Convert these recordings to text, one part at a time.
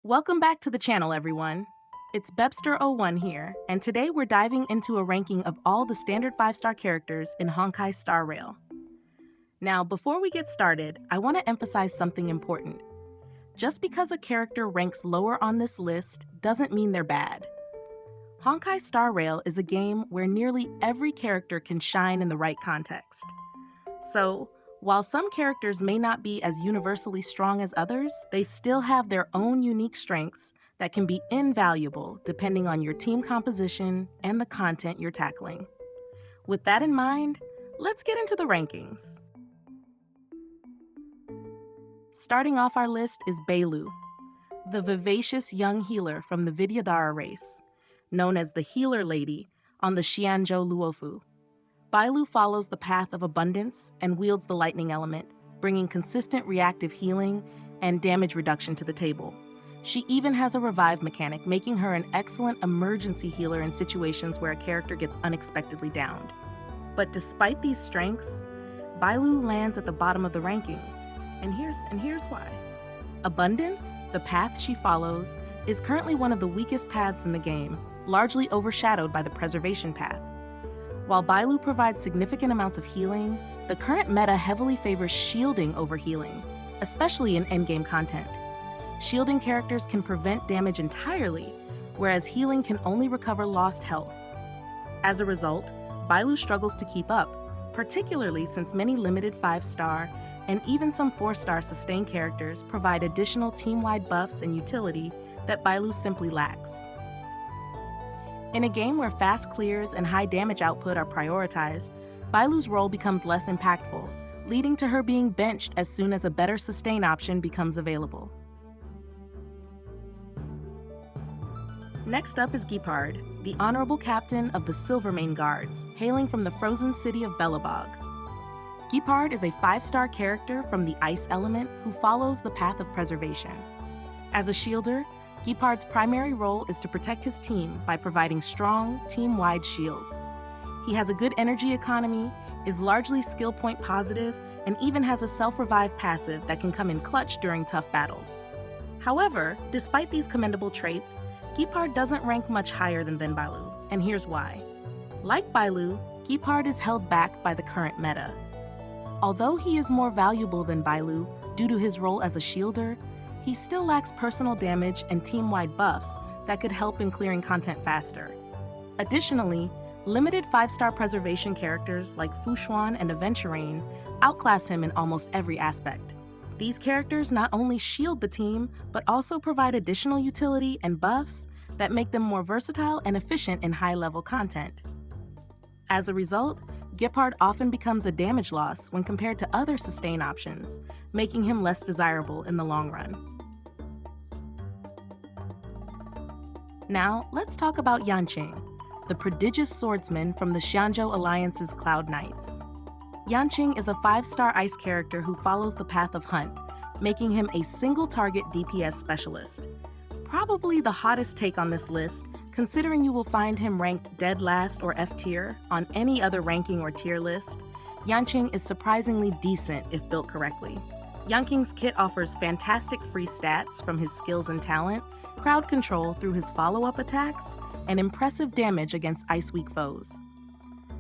Welcome back to the channel, everyone. It's Bebster01 here, and today we're diving into a ranking of all the standard 5-star characters in Honkai Star Rail. Now, before we get started, I want to emphasize something important. Just because a character ranks lower on this list doesn't mean they're bad. Honkai Star Rail is a game where nearly every character can shine in the right context. So, while some characters may not be as universally strong as others, they still have their own unique strengths that can be invaluable depending on your team composition and the content you're tackling. With that in mind, let's get into the rankings. Starting off our list is Bailu, the vivacious young healer from the Vidyadhara race, known as the Healer Lady on the Xianzhou Luofu. Bailu follows the path of abundance and wields the lightning element, bringing consistent reactive healing and damage reduction to the table. She even has a revive mechanic, making her an excellent emergency healer in situations where a character gets unexpectedly downed. But despite these strengths, Bailu lands at the bottom of the rankings, and here's why. Abundance, the path she follows, is currently one of the weakest paths in the game, largely overshadowed by the preservation path. While Bailu provides significant amounts of healing, the current meta heavily favors shielding over healing, especially in endgame content. Shielding characters can prevent damage entirely, whereas healing can only recover lost health. As a result, Bailu struggles to keep up, particularly since many limited 5-star and even some 4-star sustained characters provide additional team-wide buffs and utility that Bailu simply lacks. In a game where fast clears and high damage output are prioritized, Bailu's role becomes less impactful, leading to her being benched as soon as a better sustain option becomes available. Next up is Gepard, the honorable captain of the Silvermane Guards, hailing from the frozen city of Belobog. Gepard is a 5-star character from the ice element who follows the path of preservation. As a shielder, Gepard's primary role is to protect his team by providing strong, team-wide shields. He has a good energy economy, is largely skill point positive, and even has a self-revive passive that can come in clutch during tough battles. However, despite these commendable traits, Gepard doesn't rank much higher than Bailu, and here's why. Like Bailu, Gepard is held back by the current meta. Although he is more valuable than Bailu due to his role as a shielder, he still lacks personal damage and team-wide buffs that could help in clearing content faster. Additionally, limited 5-star preservation characters like Fushuan and Aventurain outclass him in almost every aspect. These characters not only shield the team, but also provide additional utility and buffs that make them more versatile and efficient in high-level content. As a result, Gepard often becomes a damage loss when compared to other sustain options, making him less desirable in the long run. Now, let's talk about Yanqing, the prodigious swordsman from the Xianzhou Alliance's Cloud Knights. Yanqing is a 5-star ice character who follows the path of Hunt, making him a single-target DPS specialist. Probably the hottest take on this list, considering you will find him ranked dead last or F tier on any other ranking or tier list. Yanqing is surprisingly decent if built correctly. Yanqing's kit offers fantastic free stats from his skills and talent, crowd control through his follow-up attacks, and impressive damage against ice-weak foes.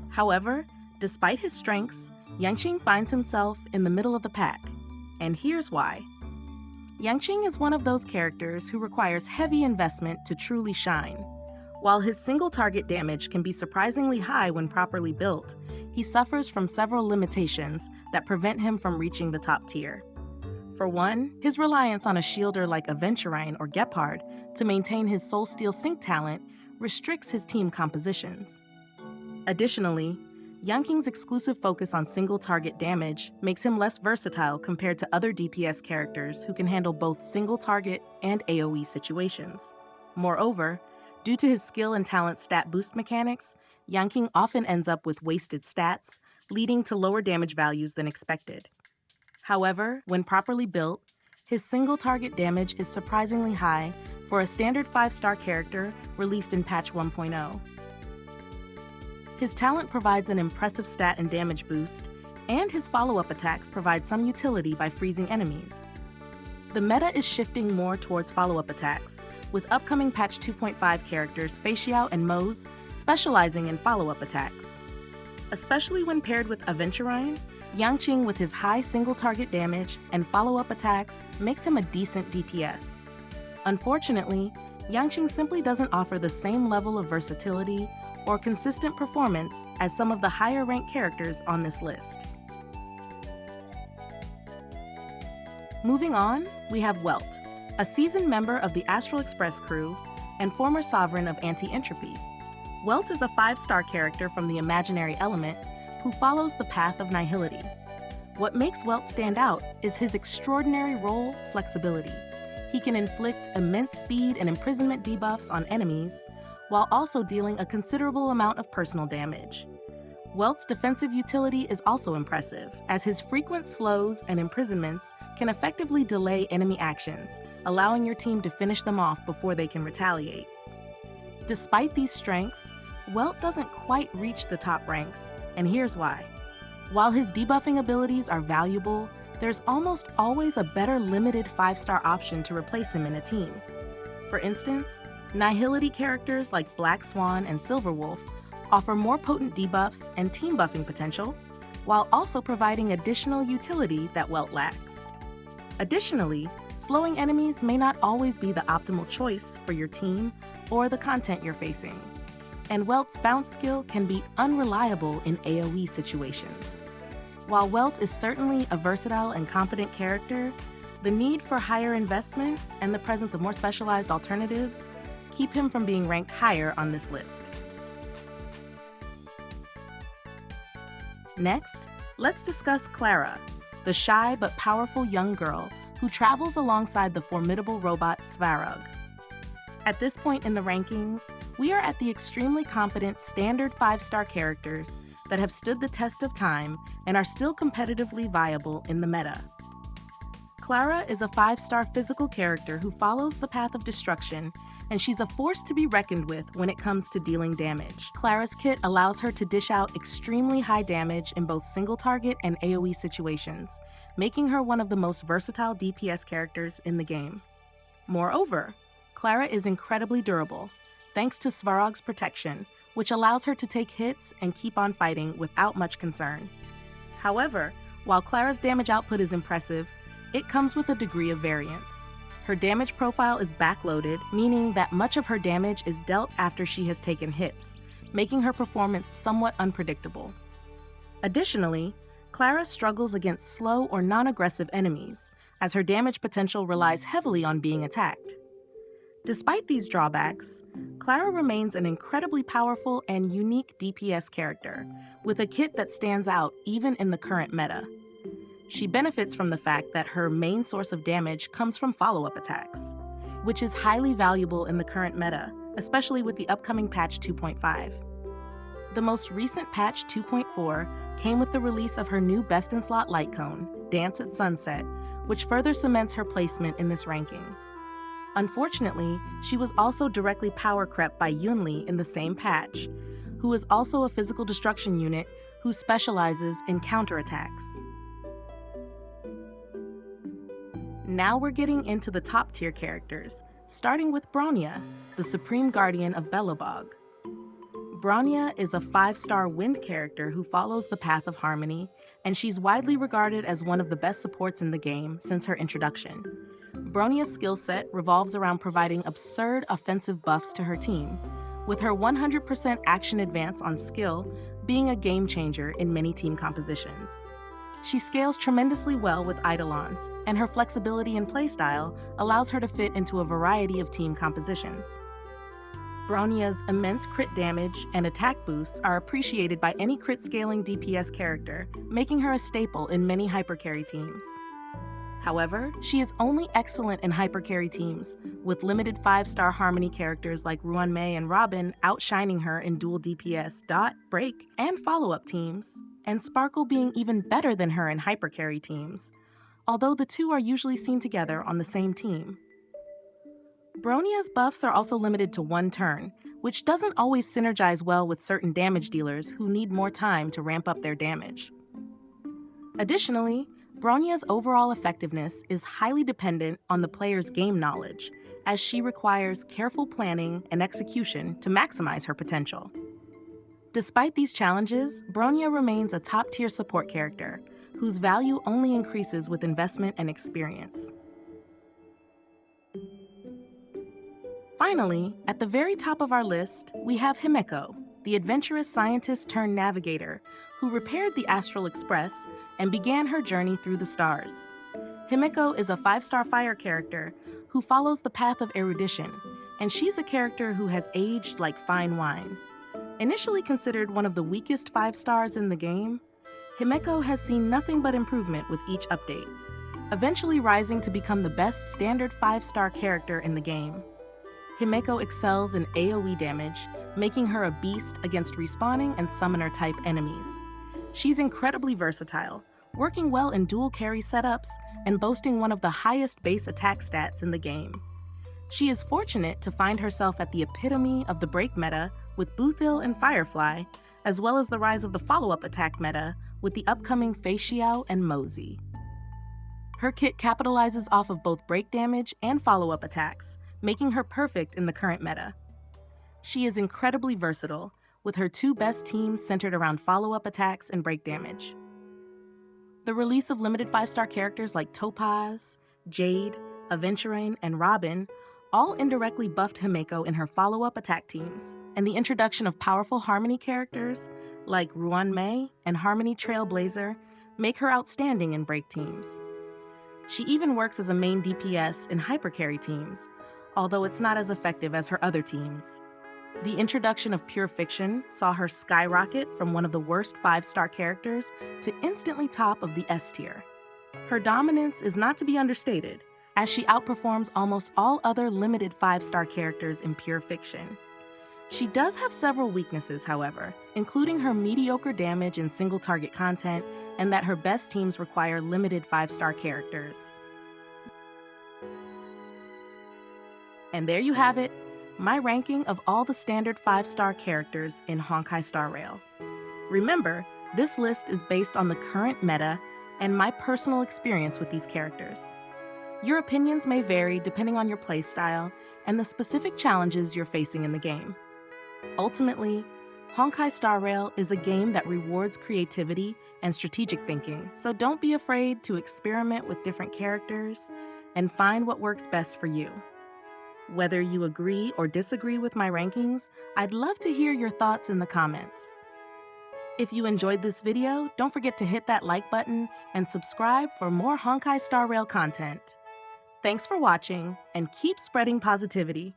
However, despite his strengths, Yanqing finds himself in the middle of the pack, and here's why. Yanqing is one of those characters who requires heavy investment to truly shine. While his single-target damage can be surprisingly high when properly built, he suffers from several limitations that prevent him from reaching the top tier. For one, his reliance on a shielder like Aventurain or Gepard to maintain his Soul Steel Sync talent restricts his team compositions. Additionally, Yanqing's exclusive focus on single-target damage makes him less versatile compared to other DPS characters who can handle both single-target and AoE situations. Moreover, due to his skill and talent stat boost mechanics, Yanqing often ends up with wasted stats, leading to lower damage values than expected. However, when properly built, his single-target damage is surprisingly high for a standard 5-star character released in patch 1.0. His talent provides an impressive stat and damage boost, and his follow-up attacks provide some utility by freezing enemies. The meta is shifting more towards follow-up attacks, with upcoming patch 2.5 characters Faciao and Moze specializing in follow-up attacks. Especially when paired with Aventurine, Yanqing with his high single-target damage and follow-up attacks makes him a decent DPS. Unfortunately, Yanqing simply doesn't offer the same level of versatility or consistent performance as some of the higher-ranked characters on this list. Moving on, we have Welt, a seasoned member of the Astral Express crew and former sovereign of Anti-Entropy. Welt is a 5-star character from the Imaginary Element who follows the path of nihility. What makes Welt stand out is his extraordinary role flexibility. He can inflict immense speed and imprisonment debuffs on enemies, while also dealing a considerable amount of personal damage. Welt's defensive utility is also impressive, as his frequent slows and imprisonments can effectively delay enemy actions, allowing your team to finish them off before they can retaliate. Despite these strengths, Welt doesn't quite reach the top ranks, and here's why. While his debuffing abilities are valuable, there's almost always a better limited 5-star option to replace him in a team. For instance, Nihility characters like Black Swan and Silverwolf offer more potent debuffs and team buffing potential, while also providing additional utility that Welt lacks. Additionally, slowing enemies may not always be the optimal choice for your team or the content you're facing, and Welt's bounce skill can be unreliable in AoE situations. While Welt is certainly a versatile and competent character, the need for higher investment and the presence of more specialized alternatives keep him from being ranked higher on this list. Next, let's discuss Clara, the shy but powerful young girl who travels alongside the formidable robot Svarog. At this point in the rankings, we are at the extremely competent standard 5-star characters that have stood the test of time and are still competitively viable in the meta. Clara is a 5-star physical character who follows the path of destruction, and she's a force to be reckoned with when it comes to dealing damage. Clara's kit allows her to dish out extremely high damage in both single-target and AoE situations, making her one of the most versatile DPS characters in the game. Moreover, Clara is incredibly durable, thanks to Svarog's protection, which allows her to take hits and keep on fighting without much concern. However, while Clara's damage output is impressive, it comes with a degree of variance. Her damage profile is backloaded, meaning that much of her damage is dealt after she has taken hits, making her performance somewhat unpredictable. Additionally, Clara struggles against slow or non-aggressive enemies, as her damage potential relies heavily on being attacked. Despite these drawbacks, Clara remains an incredibly powerful and unique DPS character, with a kit that stands out even in the current meta. She benefits from the fact that her main source of damage comes from follow-up attacks, which is highly valuable in the current meta, especially with the upcoming patch 2.5. The most recent patch 2.4 came with the release of her new best-in-slot light cone, Dance at Sunset, which further cements her placement in this ranking. Unfortunately, she was also directly power crept by Yunli in the same patch, who is also a physical destruction unit who specializes in counterattacks. Now we're getting into the top-tier characters, starting with Bronya, the Supreme Guardian of Belobog. Bronya is a 5-star wind character who follows the path of harmony, and she's widely regarded as one of the best supports in the game since her introduction. Bronya's skill set revolves around providing absurd offensive buffs to her team, with her 100% action advance on skill being a game changer in many team compositions. She scales tremendously well with Eidolons, and her flexibility in playstyle allows her to fit into a variety of team compositions. Bronya's immense crit damage and attack boosts are appreciated by any crit scaling DPS character, making her a staple in many hypercarry teams. However, she is only excellent in hypercarry teams, with limited 5-star harmony characters like Ruan Mei and Robin outshining her in dual DPS, dot, break, and follow-up teams, and Sparkle being even better than her in hypercarry teams, although the two are usually seen together on the same team. Bronya's buffs are also limited to one turn, which doesn't always synergize well with certain damage dealers who need more time to ramp up their damage. Additionally, Bronya's overall effectiveness is highly dependent on the player's game knowledge, as she requires careful planning and execution to maximize her potential. Despite these challenges, Bronya remains a top-tier support character, whose value only increases with investment and experience. Finally, at the very top of our list, we have Himeko, the adventurous scientist-turned-navigator who repaired the Astral Express and began her journey through the stars. Himeko is a 5-star fire character who follows the path of erudition, and she's a character who has aged like fine wine. Initially considered one of the weakest 5 stars in the game, Himeko has seen nothing but improvement with each update, eventually rising to become the best standard 5-star character in the game. Himeko excels in AoE damage, making her a beast against respawning and summoner-type enemies. She's incredibly versatile, working well in dual carry setups and boasting one of the highest base attack stats in the game. She is fortunate to find herself at the epitome of the break meta with Boothil and Firefly, as well as the rise of the follow-up attack meta with the upcoming Fei Xiao and Mosey. Her kit capitalizes off of both break damage and follow-up attacks, making her perfect in the current meta. She is incredibly versatile, with her 2 best teams centered around follow-up attacks and break damage. The release of limited 5-star characters like Topaz, Jade, Aventurine, and Robin all indirectly buffed Himeko in her follow-up attack teams, and the introduction of powerful Harmony characters like Ruan Mei and Harmony Trailblazer make her outstanding in break teams. She even works as a main DPS in hypercarry teams, although it's not as effective as her other teams. The introduction of Pure Fiction saw her skyrocket from one of the worst 5-star characters to instantly top of the S tier. Her dominance is not to be understated, as she outperforms almost all other limited 5-star characters in Pure Fiction. She does have several weaknesses, however, including her mediocre damage in single-target content and that her best teams require limited 5-star characters. And there you have it, my ranking of all the standard 5-star characters in Honkai Star Rail. Remember, this list is based on the current meta and my personal experience with these characters. Your opinions may vary depending on your playstyle and the specific challenges you're facing in the game. Ultimately, Honkai Star Rail is a game that rewards creativity and strategic thinking, so don't be afraid to experiment with different characters and find what works best for you. Whether you agree or disagree with my rankings, I'd love to hear your thoughts in the comments. If you enjoyed this video, don't forget to hit that like button and subscribe for more Honkai Star Rail content. Thanks for watching, and keep spreading positivity.